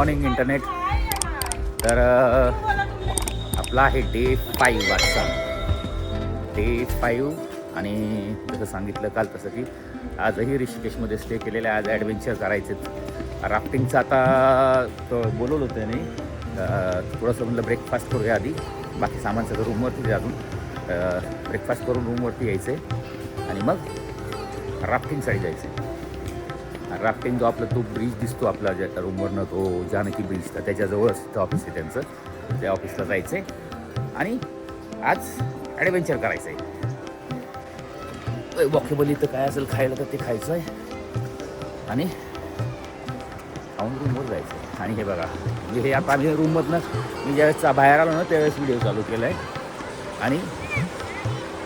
Morning internet. तर आपला आहे डे 5 आजचा. डे 5 आणि जसं सांगितलं काल तसं की आजही ऋषिकेशमध्ये स्टे केलेलं आहे. आज ॲडव्हेंचर करायचेच. राफ्टिंगचं आता बोलवलं होतं नाही, थोडंसं म्हटलं ब्रेकफास्ट करूया आधी. बाकी सामान सगळं रूमवरती अजून ब्रेकफास्ट करून रूमवरती यायचं आहे आणि मग राफ्टिंगसाठी जायचं आहे. राफ्टिंग जो आपला तो ब्रिज दिसतो आपला ज्या रूमवरनं, तो जानकी ब्रिज, तर त्याच्याजवळच तिथं ऑफिस आहे त्यांचं. त्या ऑफिसला जायचं आहे आणि आज ॲडव्हेंचर करायचं आहे. वॉकेबल इथं काय असेल खायला तर ते खायचं आहे आणि खाऊन रूमवर जायचं आहे. आणि हे बघा, म्हणजे हे आता आम्ही रूममधनं मी ज्यावेळेस बाहेर आलो ना त्यावेळेस व्हिडिओ चालू केला आहे. आणि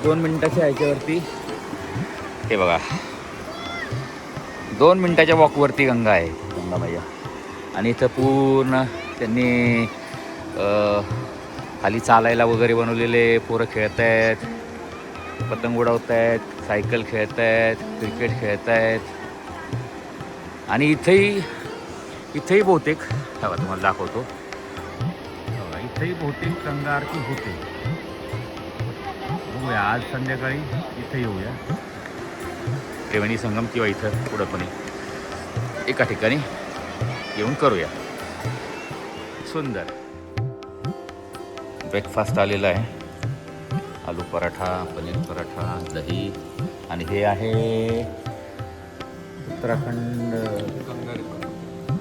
2 मिनिटाच्या ह्याच्यावरती हे बघा, 2 मिनिटाच्या वॉकवरती गंगा आहे, गंगा मैया. आणि इथं पूर्ण त्यांनी खाली चालायला वगैरे बनवलेले, पोरं खेळत आहेत, पतंग उडवत आहेत, सायकल खेळत आहेत, क्रिकेट खेळत आहेत. आणि इथेही बहुतेक हवा तुम्हाला दाखवतो, इथेही बहुतेक गंगा आरती होते. बघूया आज संध्याकाळी इथे येऊया, त्रिवेणी संगम किंवा इथं पुढं पण एका ठिकाणी येऊन करूया. सुंदर ब्रेकफास्ट आलेला आहे. आलू पराठा, पनीर पराठा, दही. आणि हे आहे उत्तराखंड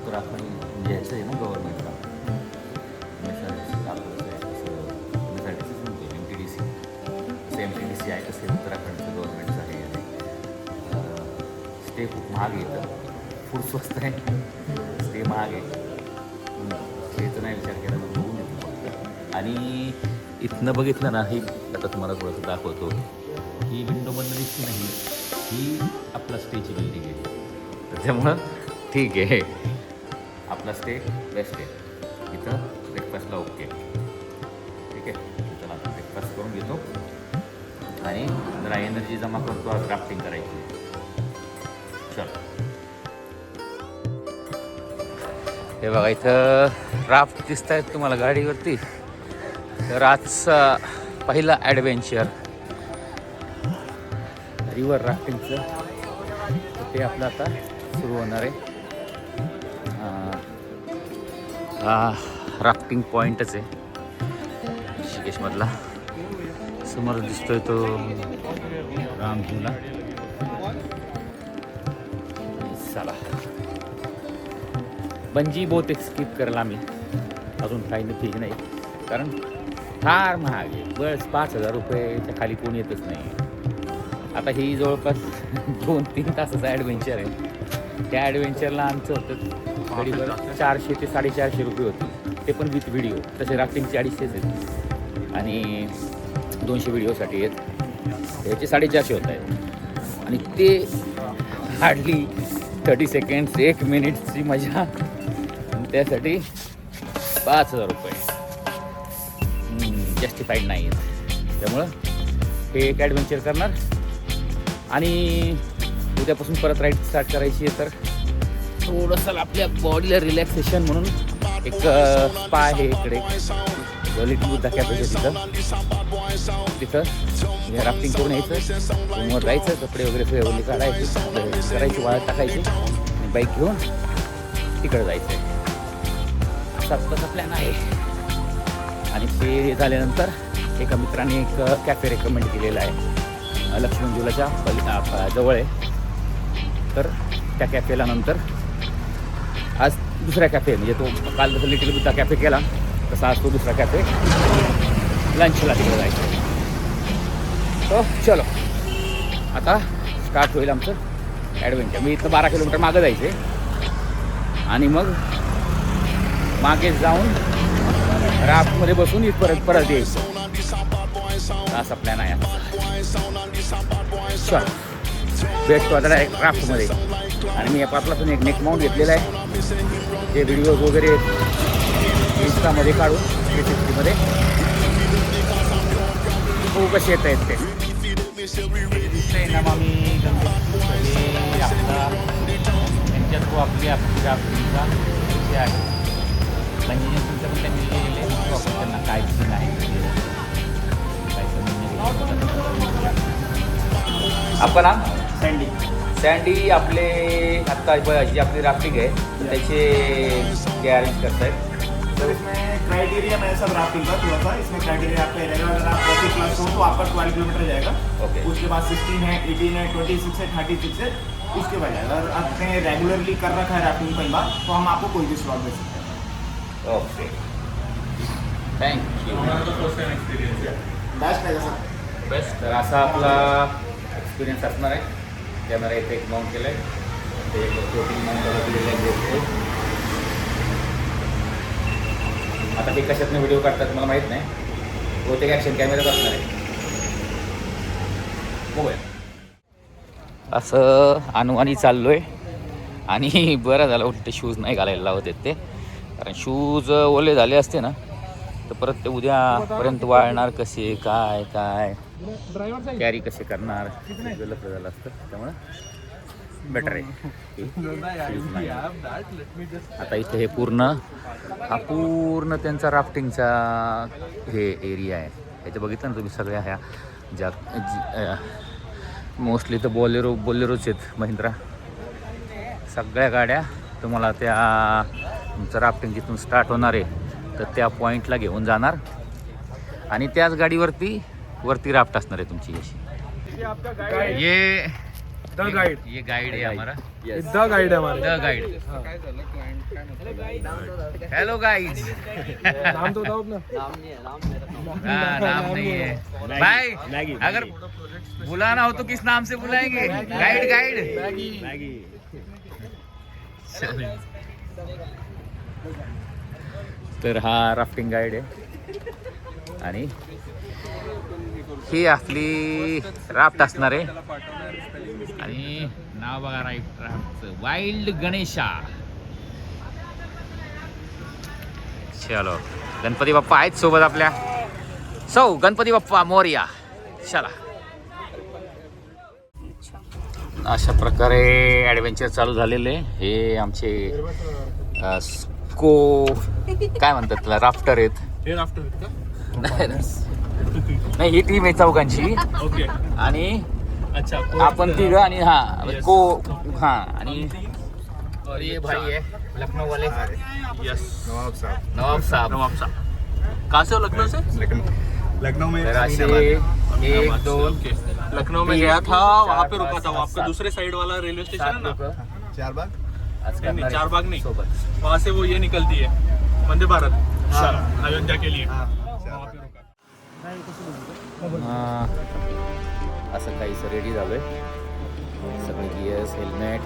म्हणजे ह्याचं आहे ना गव्हर्नमेंटला, MTDC. जसं MTDC आहे तसं उत्तराखंडचं गव्हर्नमेंटचं आहे. स्टे खूप महाग येतं, फूड स्वस्त आहे, स्टे महाग आहे. स्टेचं नाही विचार केला तर बघून येतो फक्त. आणि इथनं बघितलं ना, ही आता तुम्हाला थोडंसं दाखवतो. ही विंडोमधनं दिसती नाही, ही आपला स्टेची बिल्डिंग आहे. तर त्यामुळं ठीक आहे, आपला स्टे बेस्ट आहे. इथं ब्रेकफास्टला ओके, ठीक आहे. चला आता ब्रेकफास्ट करून घेतो आणि जरा एनर्जी जमा करतो. आज राफ्टिंग करायची. चल, हे बघा इथं राफ्ट दिसत आहेत तुम्हाला गाडीवरती. तर आजचा पहिला ॲडव्हेंचर रिव्हर राफ्टिंगचं, ते आपलं आता सुरू होणार आहे. हा राफ्टिंग पॉईंटच आहे ऋषिकेशमधला. समोर दिसतोय तो रामझुला. चला, बंजी बहुतेक स्किप करायला आम्ही अजून काही नाही, ठीक नाही, कारण फार महाग आहे. बस 5,000 रुपयेच्या खाली कोणी येतच नाही. आता ही जवळपास 2-3 तासाचं ॲडव्हेंचर आहे. त्या ॲडव्हेंचरला आमचं होतं गाडीवर 400 ते 450 रुपये होते, ते पण विथ व्हिडिओ. तसे राफ्टिंगचे 250 आहेत आणि 200 व्हिडिओसाठी आहेत. याचे 450 होत आहेत. आणि ते हार्डली 30 सेकंड्स, 1 मिनिटची मजा, आणि त्यासाठी 5,000 रुपये जस्टिफाईड नाही आहेत. त्यामुळं हे एक ॲडव्हेंचर करणार आणि उद्यापासून परत राईड स्टार्ट करायची आहे. तर थोडंसं आपल्या बॉडीला रिलॅक्सेशन म्हणून एक स्पा आहे इकडे, लिटिल बुद्धा कॅफेच्या तिथं राफ्टिंग करून यायचं, रूमवर जायचं, कपडे वगैरे फेवरली काढायचे, करायची, वाळत टाकायची आणि बाईक घेऊन तिकडं जायचं आहे. असा तसा प्लॅन आहे. आणि ते झाल्यानंतर एका मित्राने एक कॅफे रेकमेंड केलेला आहे, लक्ष्मण झुलाच्या जवळ आहे. तर त्या कॅफेला नंतर आज दुसरा कॅफे, म्हणजे तो काल जसं लिटिल बुद्धा कॅफे केला तसा आज तो दुसरा कॅफे लंचला तिकडे जायचं आहे. तो चलो आता स्टार्ट होईल आमचं ॲडव्हेंचर. मी इथं 12 किलोमीटर मागं जायचं आहे आणि मग मागे जाऊन राफ्टमध्ये बसून परत यायचं, असा प्लॅन आहे. चल भेटतो आता एक राफ्टमध्ये. आणि मी आपला पण एक नेक माउंट घेतलेला आहे, ते व्हिडिओज वगैरे इंस्टामध्ये काढून 360मध्ये खूप कसे येत आहेत ते नमामी गंगे आपला त्यांच्यात तो आपली राफ्टिंगचा विषय आहे. कंटिन्यू तुमच्या पण त्यांनी लिहिलेले प्रॉपर त्यांना काय की नाही काय आपका नाम सँडी सँडी. आपले आत्ता जी आपली राफ्टिंग आहे त्याचे ते अरेंज करतायत. सर इसमें क्राइटेरिया में सब राफ्टिंग का थोड़ा सा इसमें क्राइटेरिया आपका रहेगा अगर आप 40+ हो तो आपका 12 किलोमीटर जाएगा. ओके. उसके बाद 16 है 18 है 26 है 36 है उसके बाद जाएगा. अगर आपने रेगुलरली कर रखा है राफ्टिंग पहली बार तो हम आपको कोई भी स्लॉट दे सकते हैं. Okay thank you. बेस्ट आहे सर. बेस्ट. तर असा आपला एक्सपिरियन्स असणार आहे. कॅमेरा इथे एक माउंट केला आहे ते प्रोटीन माउंट दिलेलं आहे. आता ते कशातनं व्हिडिओ काढतात मला माहीत नाही. बहुतेक ॲक्शन कॅमेराच असणार आहे. बघूया. असं अनुवानी चाललो आहे आणि बरं झालं उलटे शूज नाही घालायला लावत आहेत ते. कारण शूज ओले झाले असते ना तर परत ते उद्यापर्यंत वाळणार कसे काय काय कॅरी कसे करणार लफडं झालं असतं. त्यामुळं बेटर आहे. आता इथे हे पूर्ण त्यांचा राफ्टिंगचा हे एरिया आहे. याचं बघितलं ना तुम्ही सगळ्या ह्या ज्या मोस्टली तर बोलेरोच आहेत महिंद्रा. सगळ्या गाड्या तुम्हाला त्या तुमचं राफ्टिंग जिथून स्टार्ट होणार आहे तर त्या पॉईंटला घेऊन जाणार आणि त्याच गाडीवरती राफ्ट असणार आहे तुमची अशी. ये गाइड है हमारा. द गाइड है हमारे. The guide. Hello guide. नाम तो बताओ अपना. नाम नहीं है भाई. अगर बुलाना हो तो किस नाम से बुलाएंगे. गाइड. तर हा राफ्टिंग गाईड आहे आणि ही आपली राफ्ट असणार आहे आणि नाव बघा राफ्टचं वाईल्ड गणेशा. चलो गणपती बाप्पा आहेत सोबत आपल्या. गणपती बाप्पा मोरया. चला. अशा प्रकारे ॲडव्हेंचर चालू झालेले. हे आमचे काय म्हणतात त्याला राफ्टर आहेत. हे राफ्टर नाही ही टीम आहे चौघांची. ओके. आणि अच्छा आपण तिघ आणि आणि और ये भाई है लखनऊ वाले. यस. नवाब साहब. कहाँ से हो? लखनऊ से. लखनऊ में एक दोन लखनऊ में गया था वहाँ पे रुका था. वो आपका दूसरे साइड वाला रेलवे स्टेशन है ना. चारबाग. नहीं चारबाग नहीं. वहाँ से वो ये निकलती है वंदे भारत अयोध्या के लिए. वहाँ पे रुका. असं काहीसं रेडी झालोय. सगळे गिअर्स हेल्मेट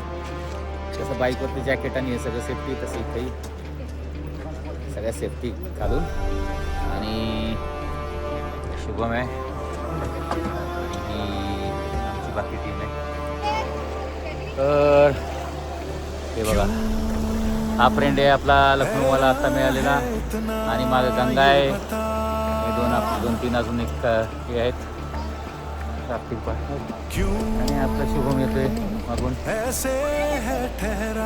तसं बाईकवरती जॅकेट आणि हे सगळं सेफ्टी तसं इथंही सगळ्या सेफ्टी घालून. आणि शुभम आहे ही आमची बाकी टीम आहे. तर हे बघा हा फ्रेंड आहे आपला लखनऊवाला आता मिळालेला आणि मागे गंगा आहे. हे दोन तीन अजून एक हे आहेत राफ्टिंग पार्टनर. आणि आपला शुभम येतोय मागून.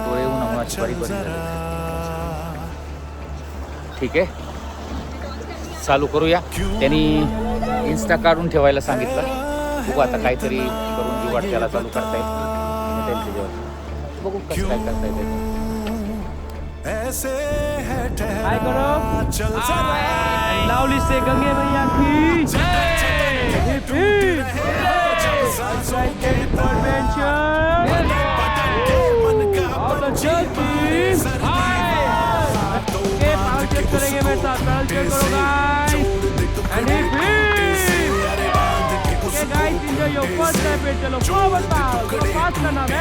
डोळे येऊन उन्हाची बारीक ठीक आहे चालू करूया. त्यांनी इन्स्टा काढून ठेवायला सांगितलं. बघू आता काहीतरी करून जुगाड त्याला चालू करता येईल त्यांच्या जेवण. बघू कसं काय करता येईल. काय करो लावली से गंगे भैया की करेंगे मेरे साथ. Guys enjoy your first episode. चलो वो बताओ पास का नाम है.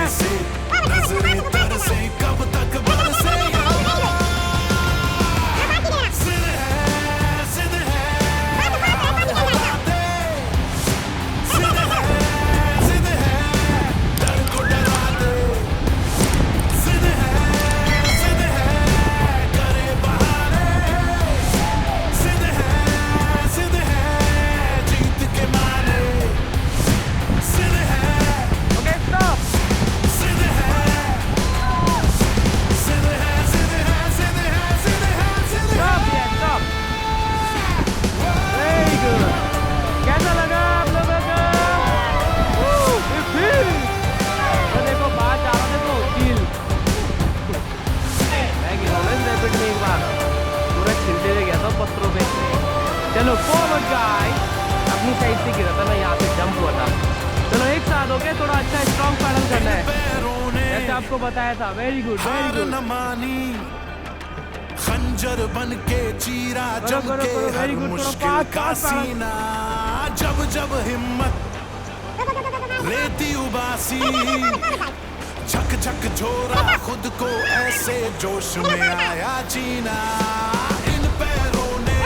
साइड से गिरा था ना, यहाँ से जंप हुआ था। चलो एक साथ हो गए, थोड़ा अच्छा स्ट्रॉन्ग पैडल करना है जैसे आपको बताया था। Very good very good. खंजर बन के चीरा जम करो, के करो, हर very good, मुश्किल करो, का पास, पास, सीना, जब जब हिम्मत लेती उबासी, झक झक झोरा खुद को ऐसे जोश में आया जीना, इन पैरों ने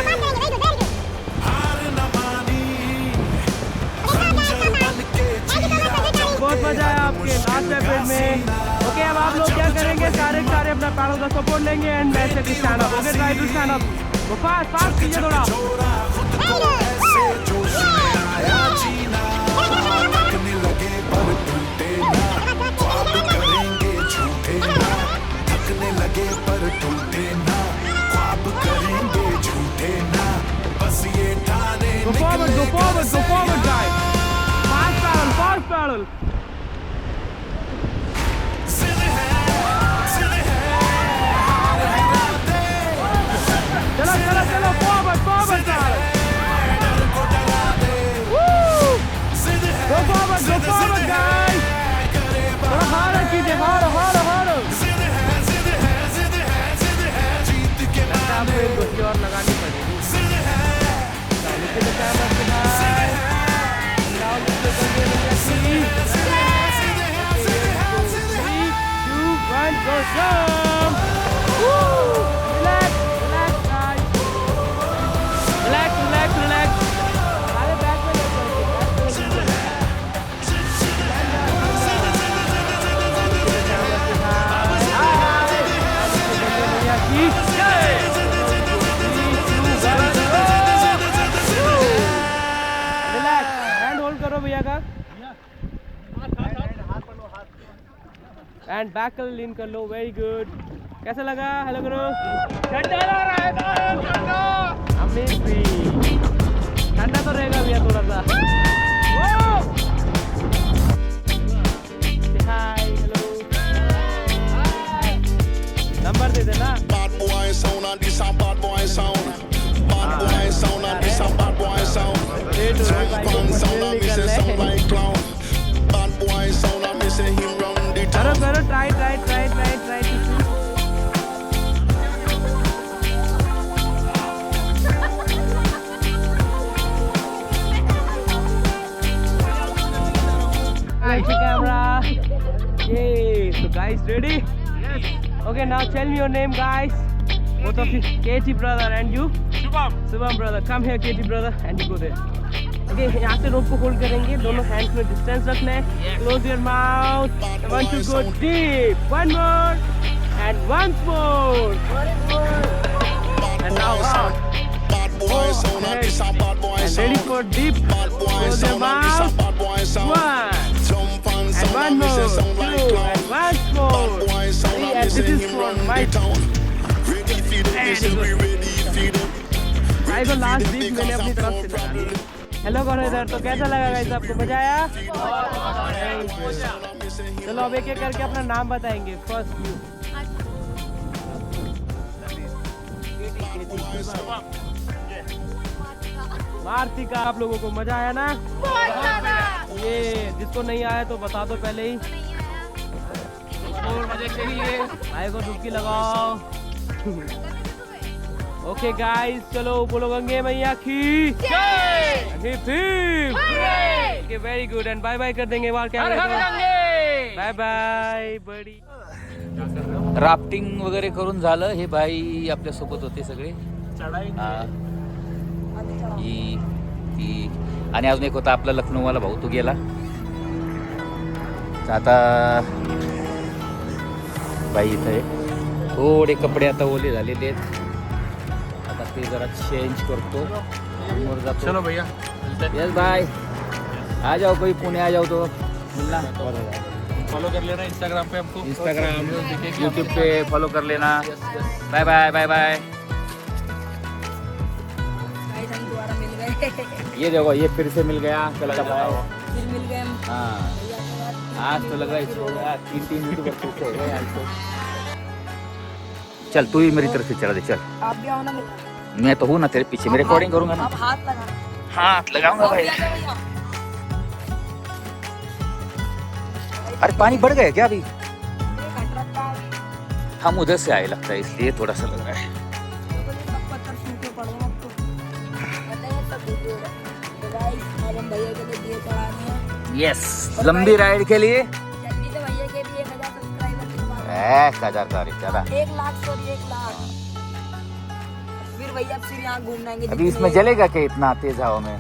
हार न मानी, खंजर बन के चीरा जम बहुत मजा आया आपके लास्ट एपिसोड में। ओके अब आप लोग क्या करेंगे, सारे अपना पैरों का सपोर्ट लेंगे एंड वैसे भी stand up. Okay try to stand up. वो फास्ट फास्ट कीजिए थोड़ा। झोरा खुद को ऐसे जोश में आया जीना, थकने लगे पर टूटे ना, ख्वाब करेंगे झूठे ना, थकने लगे पर टूटे ना, ख्वाब करेंगे झूठे ना, बस ये Thane Go forward, go forward, go forward guys. Fast pedal, fast pedal. चलो चलो चलो forward, forward guys. Woo! Go forward guys. थोड़ा harder कीजिए, harder. लगता है आपको एक गोटी और लगानी पड़ेगी। नीचे के कैमरा से भाई। Now let's go again. 3, 2, 1, go jump. Woo! Relax guys. Relax. अरे बैक में ले चलते रिलैक्स, हैंड होल्ड करो भैया का एंड बैक कर लीन कर लो। Very good. कैसा लगा? हेलो करो। ठंडा लग रहा है अमेजिंग। ठंडा तो रहेगा भैया थोड़ा सा। Hi hello number they Dena. Bad boy sound and this a bad boy sound. Bad boy sound and this a bad boy sound. Jump on sound and me say sound like clown. Bad boy sound and me say him run the town. करो try camera. Yay! So guys, ready? Yes. Okay, now tell me your name, guys. Both of you, KT brother and you. Shubham brother. Come here, KT brother, and you go there. Okay, यहाँ से रोप को hold करेंगे, दोनों hands में distance रखना है. Close your mouth. I want to go deep. One more and once more. And now out. Bad boy sound and this a bad boy And sound. ready for deep. Bad boy Close your sound and this a mouth. bad boy sound. One. Jump on And sound one and me say more. sound like Two. clown. And once more. Bad boy sound Three. and And me say this is him for run my the town. Ready for the mission, we ready for the. भाई को last bit मैंने अपनी तरफ से लगा दी। Hello करो इधर। तो कैसा लगा गाइस आपको? मजा आया? चलो अब एक एक करके अपना नाम बताएंगे। First you. मार्तिका। आप लोगों को मजा आया ना? ये जिसको नहीं आया तो बता दो पहले ही। और मजे चाहिए भाई को डुबकी लगाओ। ओके गाइस, चलो बोलो गंगे मैया की जय। Okay very good and bye bye कर देंगे बार कैमरा। बाय बाय बड़ी। राफ्टिंग वगैरे करून झालं. हे भाई आपल्या सोबत होते सगळे. ती आणि अजून एक होता आपला लखनौवाला भाऊ, तो गेला. आता बाई इथं आहे. थोडे कपडे आता ओले झालेले आहेत. आता ते जरा चेंज करतो. चलो भैया यस बाय. आ जाओ कोई पुणे आ जाओ तो मिलना. फॉलो कर लेना इंस्टाग्राम पे हमको. इंस्टाग्राम यूट्यूब पे फॉलो कर लेना. Bye bye bye bye. दोबारा मिल गए ये देखो ये फिर से मिल गया. चल फिर मिल गए हम। हाँ आज तो लग रहा है इसको 3 यूट्यूबर फिर से हो गए आज तो. चल तू ही मेरी तरफ से चला दे. चल आप भी आओ ना। मैं तो हूँ ना तेरे पीछे. मैं रिकॉर्डिंग करूँगा ना. आप हाथ लगा। हाथ लगाऊंगा भाई। अरे पानी बढ़ गया क्या अभी? हम उधर से आए लगता है, इसलिए थोड़ा सा लग रहा है। भैया के लिए दिए चढ़ाने हैं। यस, लंबी राइड के लिए जल्दी से भैया के भी 1000 सब्सक्राइबर दिलवा दो। 1000 का ज्यादा। 1 लाख सॉरी 1 लाख। फिर भैया फिर यहाँ घूमने आएंगे। अभी इसमें जलेगा क्या इतना तेज हवा में?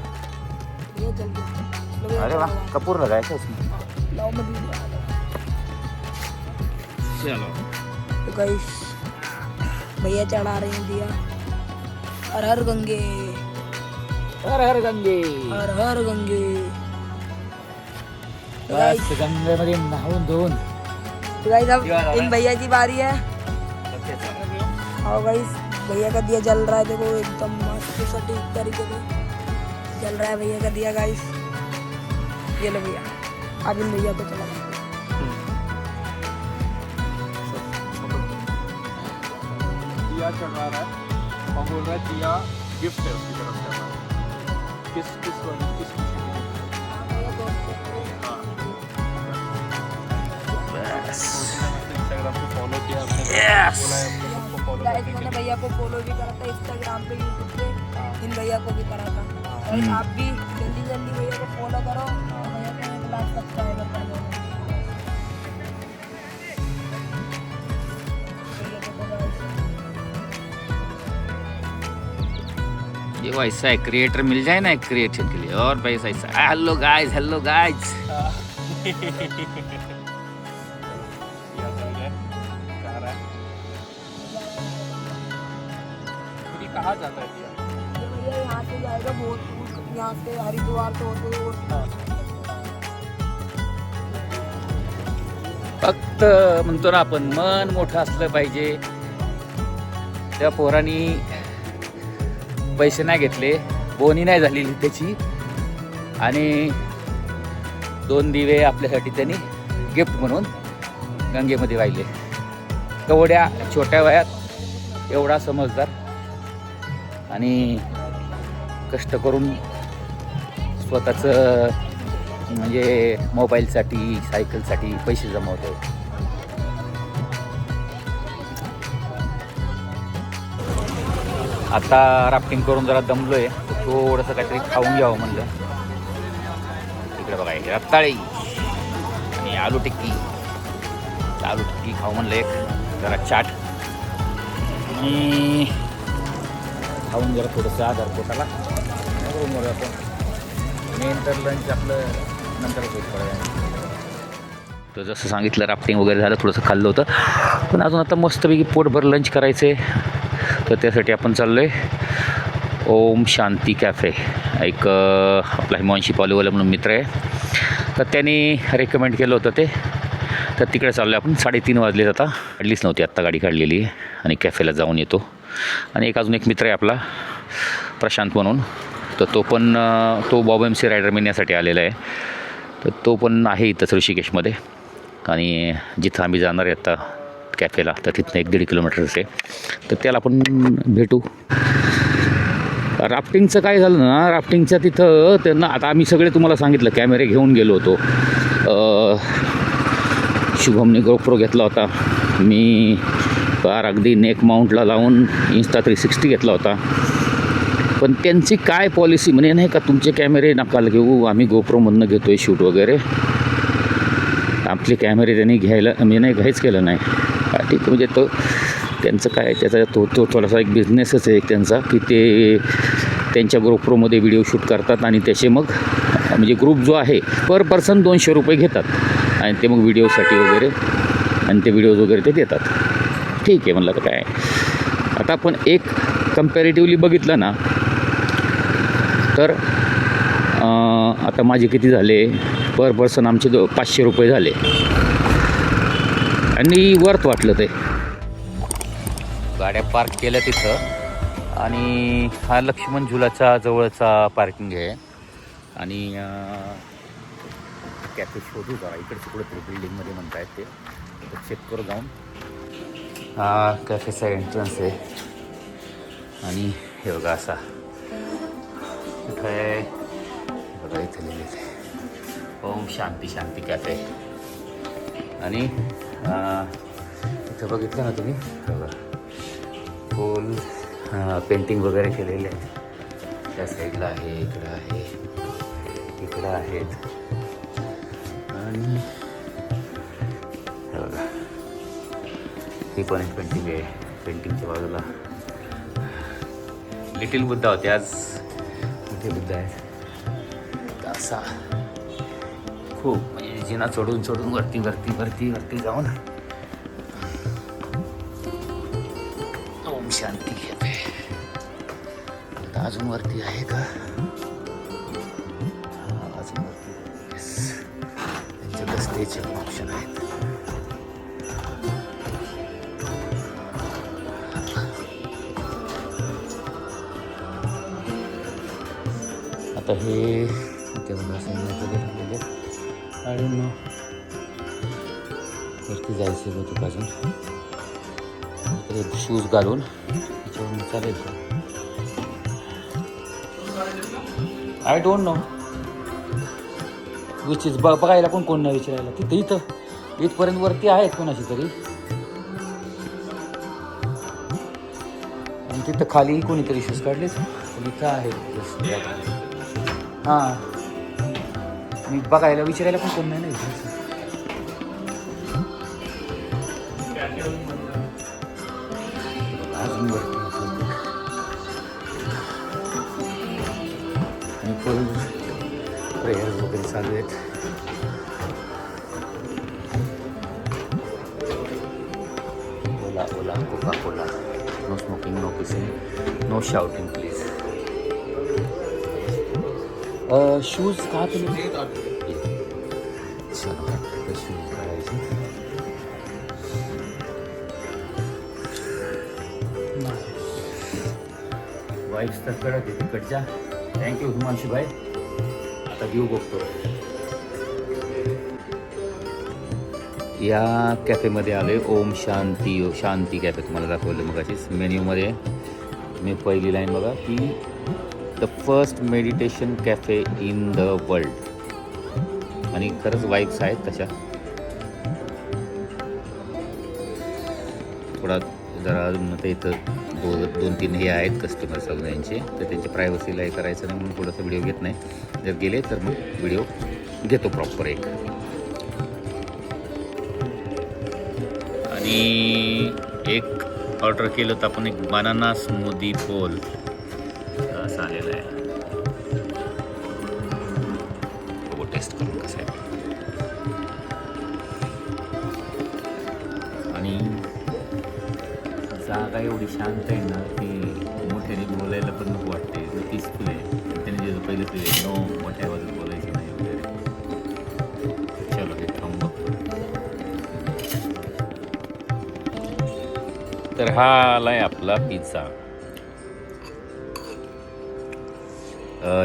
ये जल्दी। अरे वाह, कपूर लगाया क्या उसमें? लाओ मैं वीडियो बना दूँ। चलो तो गाइस भैया चढ़ा रहे हैं दिया। हर हर गंगे, हर हर गंगे। हर हर गंगे। तो बस गंगेमध्ये नहाऊन धुवून गाइस अब इन भैया की बारी है। और गाइस भैया का दिया जल रहा है, देखो एकदम मस्त सटीक तरीके से जल रहा है भैया का दिया। गाइस ये लो भैया, अब इन भैया को चला दिया चढ़ा रहा है और बोल रहा है दिया गिफ्ट है उसकी तरफ से हमारा। किस वाली किस इंस्टाग्राम पे फॉलो किया आपने? बोला है अपने सबको फॉलो गाइस करने के मैंने लिए। भैया को फॉलो भी करा था Instagram pay, YouTube pay. In भैया को भी करा था। गाइस आप भी जल्दी जल्दी भैया को फॉलो करो। भैया को 1 लाख सब्सक्राइबर कर दो। ये वो ऐसा है, क्रिएटर मिल जाए ना एक क्रिएशन के लिए और पैसा ऐसा। Hello guys, hello guys. दिया चल रहा है, जा रहा है। फिर ये कहाँ जाता है दिया? ये भैया यहाँ से जाएगा बहुत दूर, यहाँ से हरिद्वार से होते हुए फक्त म्हणतो ना आपण, मन मोठं असलं पाहिजे. त्या पोरांनी पैसे नाही घेतले, बोनी नाही झालेली त्याची, आणि 2 दिवे आपल्यासाठी त्यांनी गिफ्ट म्हणून गंगेमध्ये वाहिले. एवढ्या छोट्या वयात एवढा समजदार आणि कष्ट करून स्वतःचं म्हणजे मोबाईलसाठी सायकलसाठी पैसे जमवतो. आता राफ्टिंग करून जरा दमलोय, थोडंसं काहीतरी खाऊन घ्यावं म्हणलं. इकडे बघा हे रताळी आणि आलू टिक्की. आलू टिक्की खाऊ म्हणलं, एक जरा चाट आणि खाऊन जरा थोडंसं आधार पोटाला रूमवर आपण. मेन तर लंच आपलं नंतरच होईल पडेल. तर जसं सांगितलं राफ्टिंग वगैरे झालं, थोडंसं खाल्लं होतं, पण अजून आता मस्तपैकी पोटभर लंच करायचं आहे. तर त्यासाठी आपण चाललो आहे ओम शांती कॅफे. एक आपला हिमांशी पॉलीवाला म्हणून मित्र आहे, तर त्याने रेकमेंड केलं होतं ते. तर तिकडे चाललो आहे आपण. 3:30 वाजले, आता काढलीच नव्हती, आत्ता गाडी काढलेली आहे आणि कॅफेला जाऊन येतो. आणि अजून एक मित्र आहे आपला प्रशांत म्हणून, तर तो बॉब MC रायडर मिळण्यासाठी आलेला आहे. तर तो पण आहे इथंच ऋषिकेशमध्ये, आणि जिथं आम्ही जाणार आहे आता कॅफेला, तर तिथनं 1-1.5 किलोमीटरच आहे. तर त्याला आपण भेटू. राफ्टिंगचं काय झालं ना, राफ्टिंगच्या तिथं त्यांना आता आम्ही सगळे तुम्हाला सांगितलं कॅमेरे घेऊन गेलो होतो. शुभमने GoPro घेतला होता, मी फार अगदी नेक माउंटला लावून Insta360 घेतला होता. पण त्यांची काय पॉलिसी म्हणे, नाही का तुमचे कॅमेरे नकाल घेऊ, आम्ही GoProमधनं घेतो आहे शूट वगैरे. आपले कॅमेरे त्यांनी घ्यायला म्हणजे नाही काहीच केलं नाही. ठीक आहे, म्हणजे तो त्यांचं काय, त्याचा तो थोडासा एक बिझनेसच आहे एक त्यांचा, की ते त्यांच्या GoProमध्ये व्हिडिओ शूट करतात आणि त्याचे मग म्हणजे ग्रुप जो आहे पर पर्सन 200 रुपये घेतात आणि ते मग व्हिडिओसाठी वगैरे आणि ते व्हिडिओज वगैरे ते देतात. ठीक आहे म्हणलं, तर काय आता आपण एक कम्पॅरेटिव्हली बघितलं ना, तर आता माझे किती झाले पर पर्सन, आमचे 500 रुपये झाले आणि वर्थ वाटलं ते. गाड्या पार्क केल्या तिथं आणि हा लक्ष्मण झुलाच्या जवळचा पार्किंग आहे. आणि कॅफे शोधू जरा इकडे कुठेतरी बिल्डिंगमध्ये म्हणतायत ते, चेक करू जाऊन. हा कॅफेचा एंट्रन्स आहे आणि हे बघा असा इथं आहे बघा, इथं लिहिलेलं आहे ओम शांती शांती कॅफे. आणि इथं बघितलं ना तुम्ही बघा, फुल पेंटिंग वगैरे केलेले आहे. त्या साईडला आहे, इकडं आहे, इकडं आहेत. आणि हे बघा, ही पण एक पेंटिंग आहे. पेंटिंगच्या बाजूला लिटिल बुद्धा होते, आज मोठे बुद्ध आहेत. असा खूप म्हणजे जिना चढून चढून वरती वरती वरती वरती जाऊन ओम शांती कॅफे. आता अजून वरती आहे का? अजून वरती. येस, त्यांच्याकडे स्टेजचे ऑप्शन आहेत. आता हे तेवढं सांगितलेले आणि मग वरती जायचं बहुतेक अजून. तर शूज घालून त्याच्यावरून चालेल का? I don't know which is बघायला पण कोण नाही विचारायला. तिथं इथं इथपर्यंत वरती आहेत कोणाशी तरी, आणि तिथं खाली कोणीतरी शूज काढलेच. इथं आहे हां, मी बघायला विचारायला पण कोण नाही ना इथं. अजून वरती आणि फुल प्रेयर्स वगैरे चालू आहेत. ओला ओला Coca Cola, no smoking, no kissing, no shouting please. Shoes का तुम्ही चलो शूज काढायचे. वाईफ्स तर कडक आहे तिकडच्या. थँक्यू हिमांशी भाई. आता व्ह्यू बघतो. या कॅफेमध्ये आले ओम शांती शांती कॅफे. तुम्हाला दाखवलं मग अशीच मेन्यूमध्ये. मी पहिली लाईन बघा की the first meditation cafe in the world. आणि खरंच वाईब्स आहेत तशा. थोडा जरा अजून ते इथं दोन तीन हे आहेत कस्टमर सगळ्यांचे, तर त्यांची प्रायव्हसीला हे करायचं नाही म्हणून थोडंसं व्हिडिओ घेत नाही. जर गेले तर मग व्हिडिओ घेतो प्रॉपर एक. आणि एक ऑर्डर केलं तर आपण एक बनाना स्मूदी बोल असं आलेलं आहे. बघू टेस्ट करून कसं आहे. आणि जागा एवढी शांत आहे ना की मोठ्याने बोलायला पण नको वाटते. पीसफुल आहे. त्याने जे पहिलं ते नो मोठ्या आवाजात बोलायचं नाही वगैरे. चलो हे थांब बघतो. तर हा आलाय आपला पिझ्झा.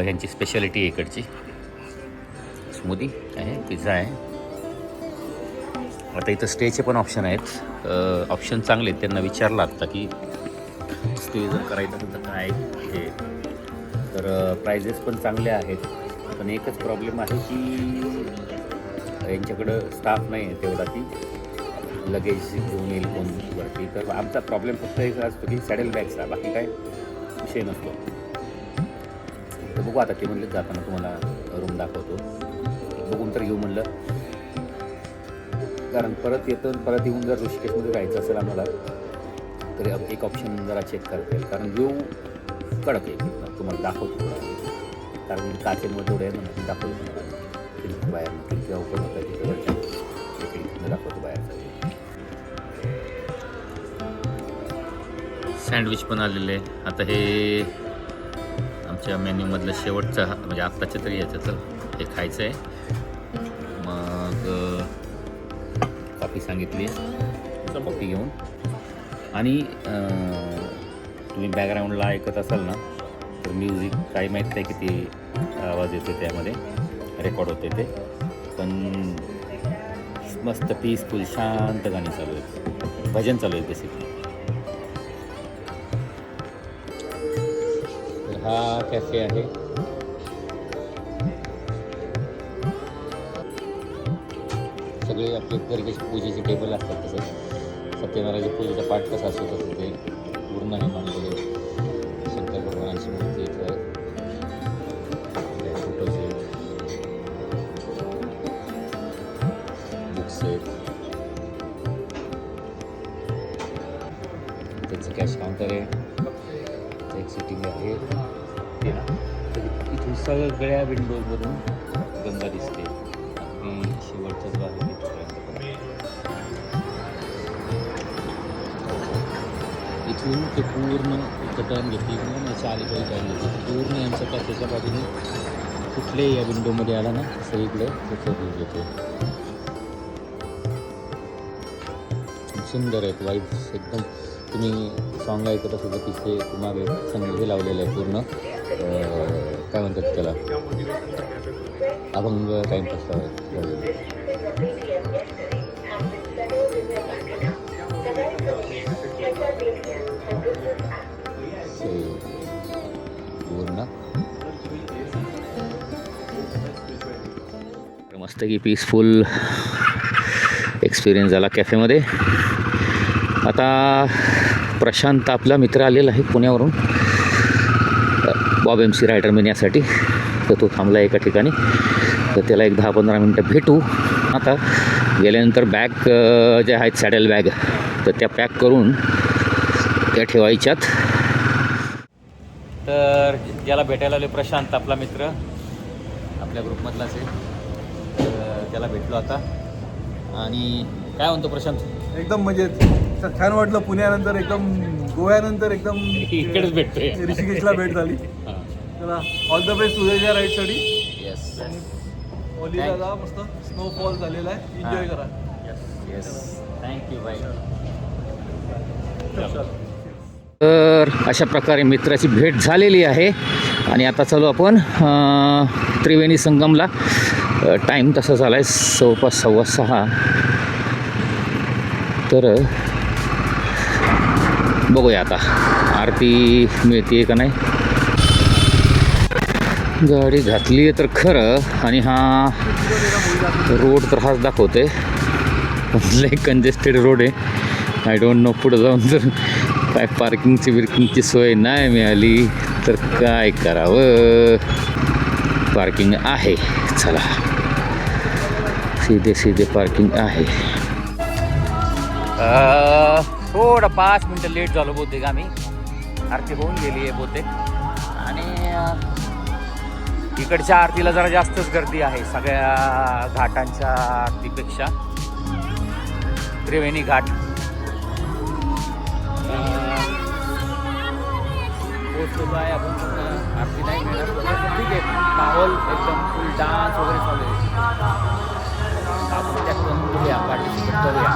ह्यांची स्पेशालिटी इकडची स्मूदी आहे, पिझ्झा आहे. आता इथं स्टेचे पण ऑप्शन आहेत. ऑप्शन चांगले आहेत. त्यांना विचारलं आत्ता की स्टे जर करायचं असेल तर काय हे. तर प्राइजेस पण चांगले आहेत. पण एकच प्रॉब्लेम आहे की यांच्याकडं स्टाफ नाही आहे तेवढा की लगेज घेऊन येईल कोण वरती. तर आमचा प्रॉब्लेम फक्त एक असतो की सॅडल बॅगचा, बाकी काय विषय नसतो. तर बघू आता ते म्हणले जाताना तुम्हाला रूम दाखवतो. बघून तर घेऊ म्हणलं, कारण परत येतं. परत येऊन जर ऋषिकेशमध्ये राहायचं असेल आम्हाला तर एक ऑप्शन जरा चेक करता येईल. कारण व्ह्यू कडक आहे. तुम्हाला दाखवतो थोडा, कारण काचेमध्ये तेवढं आहे म्हणून दाखवतो तुम्हाला. खिडकी बाहेर खिडकी ओपन होतं तिथं वरच्या खिडकीनं दाखवतो बाहेरचा. सँडविच पण आलेले आहे. आता हे आमच्या मेन्यूमधलं शेवटचं म्हणजे आत्ताच्या तरी याच्याचं हे खायचं आहे. मग कॉफी सांगितली कॉफी घेऊन. आणि तुम्ही बॅकग्राऊंडला ऐकत असाल ना तर म्युझिक काही माहीत नाही किती आवाज येतो त्यामध्ये, रेकॉर्ड होते ते. पण मस्त पीसफुल शांत गाणी चालू आहेत, भजन चालू आहे बेसिकली. तर हा कॅफे आहे सगळे आपले घरचे पूजेचे टेबल असतात तसं सत्यनारायणाच्या पूजेचा पाठ कसा असतो तसं ते पूर्ण हे मांडलेले शंकर भगवानांची मूर्ती इथं फोटोज आहेत बुक्स आहेत त्यांचं कॅश काउंटर आहे एक सिटिंग आहे ते ना तर इथून सगळ्या विंडोजमधून गंगा दिसते अगदी शेवटच्याच बाजूला इथून ते पूर्ण टर्न घेतली किंवा अलीकडे टर्न घेतली पूर्ण यांच्या त्याच्या बाजूने कुठल्याही या विंडोमध्ये आला ना सगळीकडे त्याचा व्ह्यू येतो सुंदर आहेत वाईब्स एकदम तुम्ही सॉंग ऐकत असेल तर तिथे मागे संगीत लावलेलं आहे पूर्ण काय म्हणतात त्याला अभंग टाईमपास लावलेलं पूर्ण मस्त की पीसफुल एक्सपिरियन्स झाला कॅफेमध्ये. आता प्रशांत आपला मित्र आलेला आहे पुण्यावरून बॉब MC रायडर मिळण्यासाठी, तर तो थांबला एका ठिकाणी, तर त्याला एक 10-15 मिनटं भेटू. आता गेल्यानंतर बॅग ज्या आहेत सॅडल बॅग तर त्या पॅक करून त्या ठेवायच्यात. तर ज्याला भेटायला आले प्रशांत आपला मित्र आपल्या ग्रुपमधलाच आहे, तर त्याला भेटलो आता. आणि काय म्हणतो प्रशांत? एकदम म्हणजे छान वाटलं. पुण्यानंतर एकदम गोव्यानंतर एकदम इकडेच भेटतोय, ऋषिकेशला भेट झाली. चला ऑल द बेस्ट तुझ्या राईडसाठी. येस आणि ओलीला जा, मस्त स्नोफॉल झालेला आहे, एन्जॉय करा. Yes thank you bye. चल. तर अशा प्रकारे मित्राची भेट झालेली आहे आणि आता चालू आपण त्रिवेणी संगमला. टाईम तसा झाला आहे जवळपास 6:15. तर बघूया आता आरती मिळते का नाही. गाडी घातली आहे तर खरं, आणि हा रोड तर हाच दाखवते लय कंजेस्टेड रोड आहे. आय डोंट नो पुढं जाऊन जर काय पार्किंगची सोय नाही मिळाली तर काय करावं. पार्किंग आहे, चला सीधे पार्किंग आहे. थोडं 5 मिनटं लेट झालो बहुतेक आम्ही. आरती होऊन गेली आहे बहुतेक, आणि इकडच्या आरतीला जरा जास्तच गर्दी आहे सगळ्या घाटांच्या आरतीपेक्षा. त्रिवेणी घाट पोचलो आहे आपण. आरती नाही मिळणार ठीक आहे, माहोल एकदम फुल डान्स वगैरे चालू आहे. आपण त्यातून बघूया, पार्टिसिपेट करूया.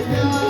No,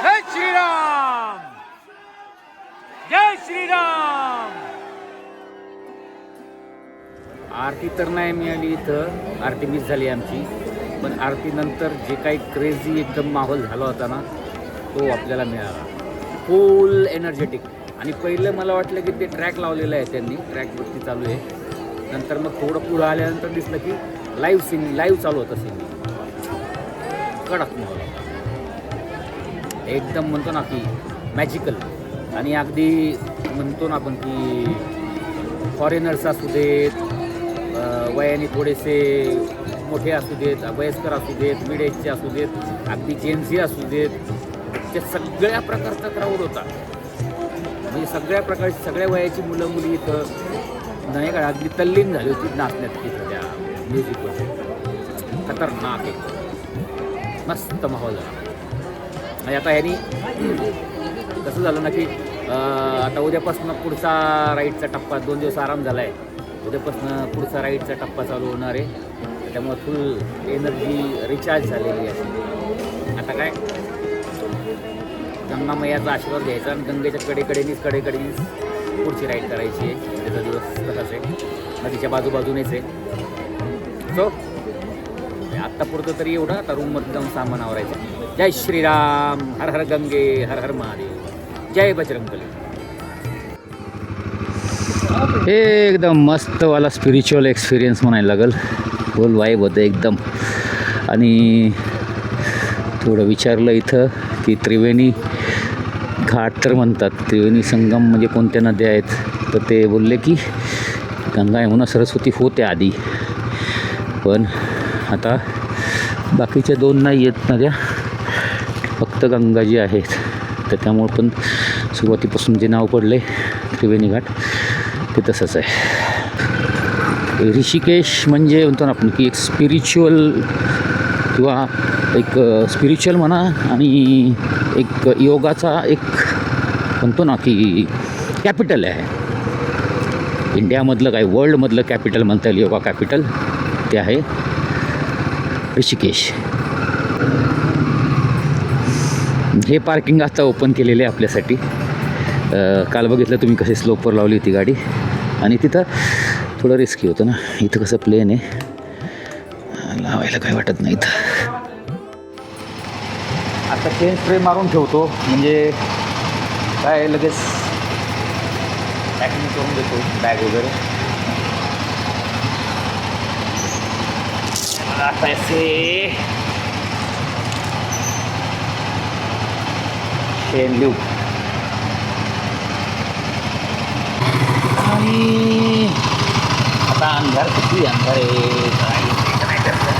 जय श्रीराम, जय श्रीराम. आरती तर नाही मिळाली इथं, आरती मिस झाली आमची. पण आरतीनंतर जे काही क्रेझी एकदम माहोल झाला होता ना, तो आपल्याला मिळाला. फुल एनर्जेटिक. आणि पहिलं मला वाटलं की ते ट्रॅक लावलेलं आहे त्यांनी, ट्रॅकवरती चालू आहे. नंतर मग थोडं पुढं आल्यानंतर दिसलं की लाईव्ह चालू होतं सिंगिंग. कडक माहोल एकदम, म्हणतो ना की मॅजिकल. आणि अगदी म्हणतो ना आपण की फॉरेनर्स असू देत, वयाने थोडेसे मोठे असू देत, वयस्कर असू देत, मिड एजचे असू देत, अगदी जेन्झी असू देत, त्या सगळ्या प्रकारचा क्राऊड होता. म्हणजे सगळ्या प्रकारची, सगळ्या वयाची मुलं मुली इथं नाही का अगदी तल्लीन झाली होती नाचण्यात तिथं त्या म्युझिकवर. खतरनाक एक मस्त माहोल झाला. आणि आता ह्यानी कसं झालं ना की आता उद्यापासून पुढचा राईडचा टप्पा, 2 दिवस आराम झाला आहे, उद्यापासून पुढचा राईडचा टप्पा चालू होणार आहे. त्यामुळे फुल एनर्जी रिचार्ज झालेली आहे. आता काय गंगा मैयाचा आशीर्वाद घ्यायचा आणि गंगेच्या कडेकडेनीच पुढची राईड करायची आहे. त्याचा दिवस तसाच आहे, नदीच्या बाजूबाजूनेच आहे. सो आत्ता पुरतं तरी एवढं. आता रूममध्ये जाऊन सामान आवरायचं. जय श्रीराम, हर हर गंगे, हर हर महादेव, जय बजरंगबली. एकदम मस्तवाला स्पिरिच्युअल एक्सपिरियन्स म्हणायला लागेल. फुल वाईब होतं एकदम. आणि थोडं विचारलं इथं की त्रिवेणी घाट तर म्हणतात, त्रिवेणी संगम म्हणजे कोणत्या नद्या आहेत, तर ते बोलले की गंगा यमुना सरस्वती होत्या आधी, पण आता बाकीच्या 2 नाही आहेत नद्या, फक्त गंगा जी आहेत. तर त्यामुळे पण सुरुवातीपासून जे नाव पडलं आहे त्रिवेणी घाट ते तसंच आहे. ऋषिकेश म्हणजे म्हणतो ना आपण की एक स्पिरिच्युअल किंवा एक स्पिरिच्युअल म्हणा आणि एक योगाचा एक म्हणतो ना की कॅपिटल आहे. इंडियामधलं काय वर्ल्डमधलं कॅपिटल म्हणता येईल, योगा कॅपिटल ते आहे ऋषिकेश. हे पार्किंग आता ओपन केलेलं आहे आपल्यासाठी. काल बघितलं तुम्ही कसे स्लोपवर लावली होती गाडी, आणि तिथं थोडं रिस्की होतं ना. इथं कसं प्लेन आहे, लावायला काय वाटत नाही इथं. आता चेन स्प्रे मारून ठेवतो, म्हणजे काय लगेच पॅकिंग करून देतो बॅग वगैरे. मला पैसे शेन लूप आणि आता अंधार किती अंधार आहे काय करतं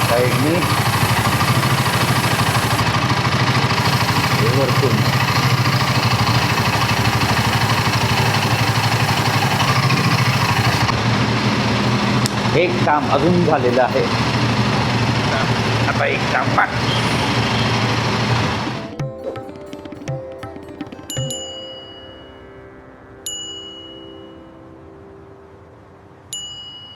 साईडनी वरतून एक काम अजून झालेलं आहे आता एक काम बाकी